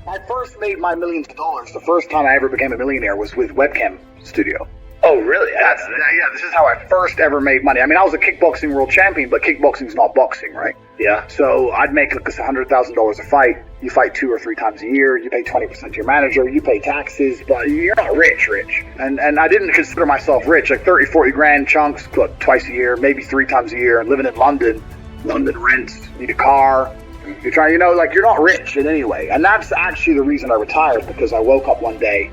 I first made my millions of dollars. The first time I ever became a millionaire was with Webcam Studio. Oh, really? This is how I first ever made money. I mean, I was a kickboxing world champion, but kickboxing's not boxing, right? Yeah. So I'd make like $100,000 a fight. You fight 2 or 3 times a year. You pay 20% to your manager. You pay taxes, but you're not rich. And I didn't consider myself rich. Like 30, 40 grand chunks, twice a year, maybe 3 times a year. And living in London rents, need a car. You're trying, you're not rich in any way. And that's actually the reason I retired, because I woke up one day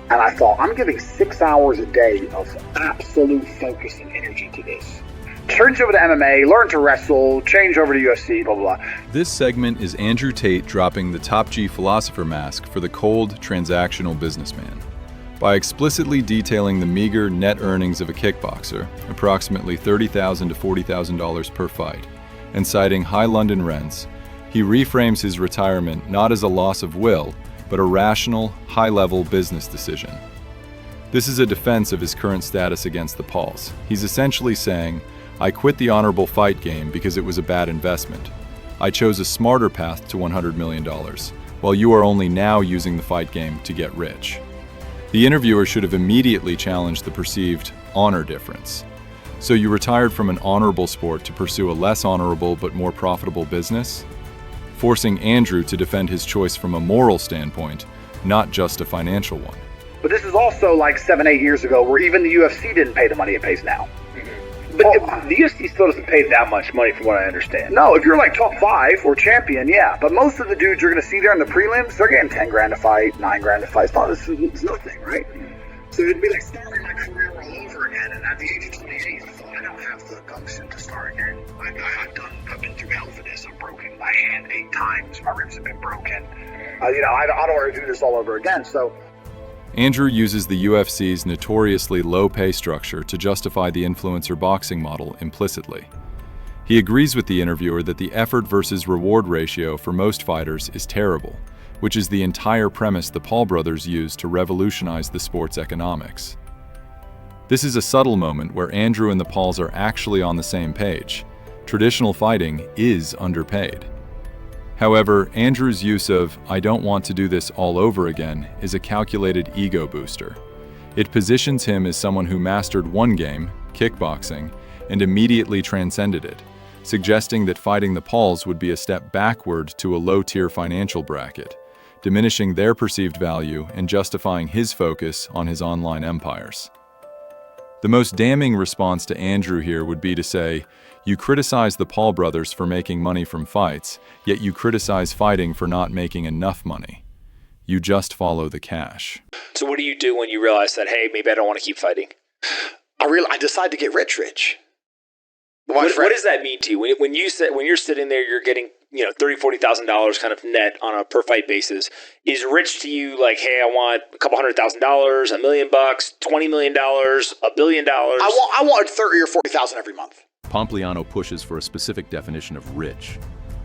and I thought, I'm giving 6 hours a day of absolute focus and energy to this. Turn over to MMA, learn to wrestle, change over to UFC, blah, blah, blah. This segment is Andrew Tate dropping the top G philosopher mask for the cold, transactional businessman. By explicitly detailing the meager net earnings of a kickboxer, approximately $30,000 to $40,000 per fight, and citing high London rents, he reframes his retirement not as a loss of will, but a rational, high-level business decision. This is a defense of his current status against the Pauls. He's essentially saying, I quit the honorable fight game because it was a bad investment. I chose a smarter path to $100 million, while you are only now using the fight game to get rich. The interviewer should have immediately challenged the perceived honor difference. So you retired from an honorable sport to pursue a less honorable but more profitable business? Forcing Andrew to defend his choice from a moral standpoint, not just a financial one. But this is also like 7, 8 years ago, where even the UFC didn't pay the money it pays now. But the UFC still doesn't pay that much money from what I understand. No, if you're like top 5 or champion, yeah. But most of the dudes you're going to see there in the prelims, they're getting 10 grand a fight, 9 grand a fight. It's nothing, right? So it'd be like starting my career all over again. And at the age of 28, I thought, I don't have the gumption to start again. I've been through hell for this. I've broken my hand 8 times. My ribs have been broken. I don't want to do this all over again. So Andrew uses the UFC's notoriously low pay structure to justify the influencer boxing model implicitly. He agrees with the interviewer that the effort versus reward ratio for most fighters is terrible, which is the entire premise the Paul brothers used to revolutionize the sport's economics. This is a subtle moment where Andrew and the Pauls are actually on the same page. Traditional fighting is underpaid. However, Andrew's use of, I don't want to do this all over again, is a calculated ego booster. It positions him as someone who mastered one game, kickboxing, and immediately transcended it, suggesting that fighting the Pauls would be a step backward to a low-tier financial bracket, diminishing their perceived value and justifying his focus on his online empires. The most damning response to Andrew here would be to say, you criticize the Paul brothers for making money from fights, yet you criticize fighting for not making enough money. You just follow the cash. So what do you do when you realize that, hey, maybe I don't want to keep fighting? I decide to get rich. What does that mean to you? When you're sitting there, you're getting $30,000, $40,000 kind of net on a per fight basis. Is rich to you like, hey, I want a couple $100,000, $1 million, $20 million, $1 billion? I want 30 or 40,000 every month. Pompliano pushes for a specific definition of rich,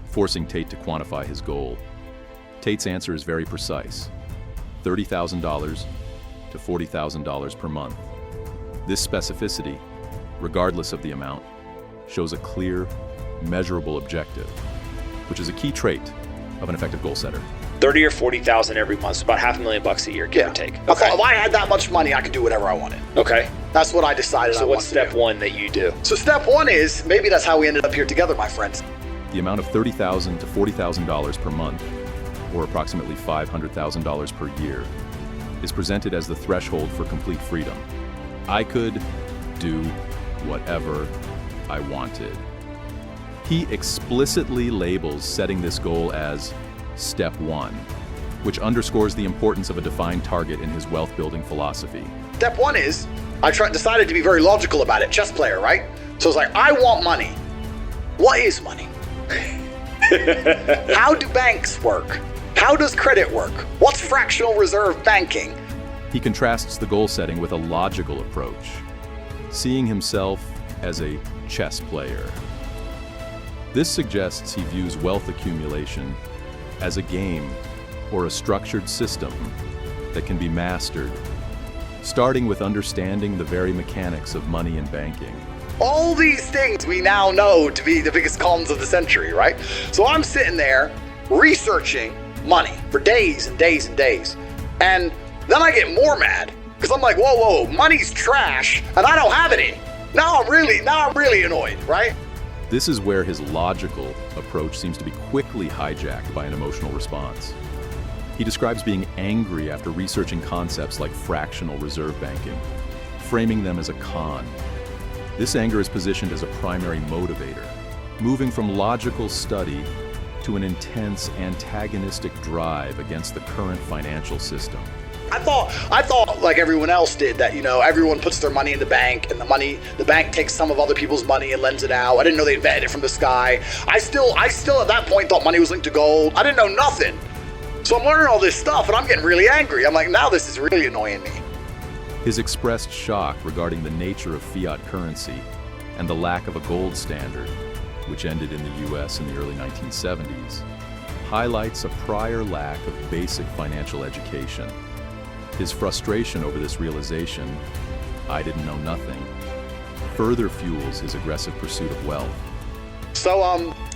forcing Tate to quantify his goal. Tate's answer is very precise: $30,000 to $40,000 per month. This specificity, regardless of the amount, shows a clear, measurable objective, which is a key trait of an effective goal setter. 30 or 40,000 every month, so about $500,000 a year, give or take. Okay. If I had that much money, I could do whatever I wanted. Okay. That's what I decided. So what's step 1 that you do? So step 1 is, maybe that's how we ended up here together, my friends. The amount of $30,000 to $40,000 per month, or approximately $500,000 per year, is presented as the threshold for complete freedom. I could do whatever I wanted. He explicitly labels setting this goal as Step 1, which underscores the importance of a defined target in his wealth-building philosophy. Step 1 is, I decided to be very logical about it, chess player, right? So it's like, I want money. What is money? How do banks work? How does credit work? What's fractional reserve banking? He contrasts the goal setting with a logical approach, seeing himself as a chess player. This suggests he views wealth accumulation as a game or a structured system that can be mastered, starting with understanding the very mechanics of money and banking. All these things we now know to be the biggest cons of the century, right? So I'm sitting there researching money for days and days and days. And then I get more mad because I'm like, whoa, money's trash and I don't have any. Now I'm really annoyed, right? This is where his logical approach seems to be quickly hijacked by an emotional response. He describes being angry after researching concepts like fractional reserve banking, framing them as a con. This anger is positioned as a primary motivator, moving from logical study to an intense antagonistic drive against the current financial system. I thought like everyone else did that, everyone puts their money in the bank and the bank takes some of other people's money and lends it out. I didn't know they invented it from the sky. I still at that point thought money was linked to gold. I didn't know nothing. So I'm learning all this stuff and I'm getting really angry. I'm like, now this is really annoying me. His expressed shock regarding the nature of fiat currency and the lack of a gold standard, which ended in the US in the early 1970s, highlights a prior lack of basic financial education. His frustration over this realization, I didn't know nothing, further fuels his aggressive pursuit of wealth. So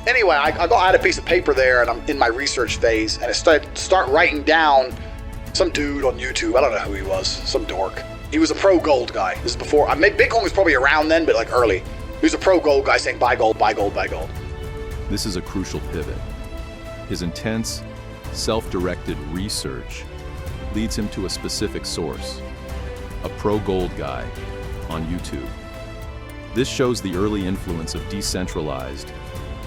anyway, I had a piece of paper there and I'm in my research phase and I start writing down some dude on YouTube. I don't know who he was, some dork. He was a pro gold guy. This is before, Bitcoin was probably around then, but like early. He was a pro gold guy saying buy gold, buy gold, buy gold. This is a crucial pivot. His intense, self-directed research leads him to a specific source, a pro-gold guy on YouTube. This shows the early influence of decentralized,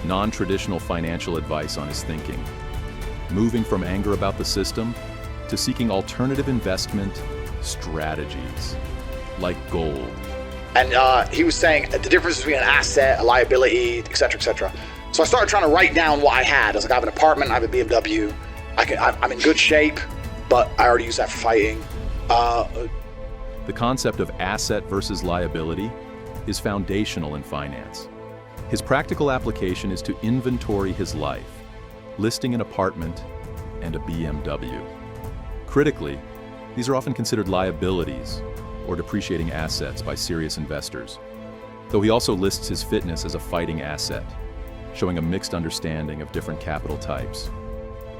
non-traditional financial advice on his thinking, moving from anger about the system to seeking alternative investment strategies, like gold. And he was saying the difference between an asset, a liability, et cetera, et cetera. So I started trying to write down what I had. I was like, I have an apartment, I have a BMW, I'm in good shape, but I already use that for fighting. The concept of asset versus liability is foundational in finance. His practical application is to inventory his life, listing an apartment and a BMW. Critically, these are often considered liabilities or depreciating assets by serious investors, though he also lists his fitness as a fighting asset, showing a mixed understanding of different capital types.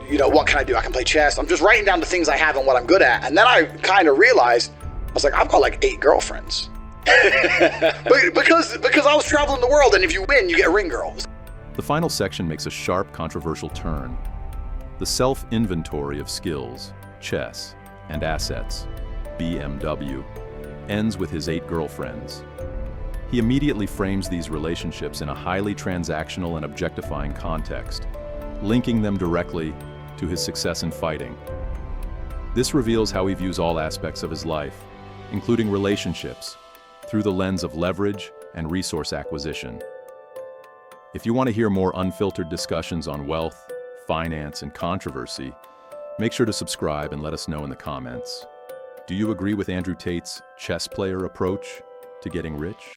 What can I do? I can play chess. I'm just writing down the things I have and what I'm good at. And then I kind of realized, I was like, I've got like 8 girlfriends. because I was traveling the world, and if you win, you get a ring girl. The final section makes a sharp, controversial turn. The self-inventory of skills, chess, and assets, BMW, ends with his 8 girlfriends. He immediately frames these relationships in a highly transactional and objectifying context, linking them directly to his success in fighting. This reveals how he views all aspects of his life, including relationships, through the lens of leverage and resource acquisition. If you want to hear more unfiltered discussions on wealth, finance, and controversy, make sure to subscribe and let us know in the comments. Do you agree with Andrew Tate's chess player approach to getting rich?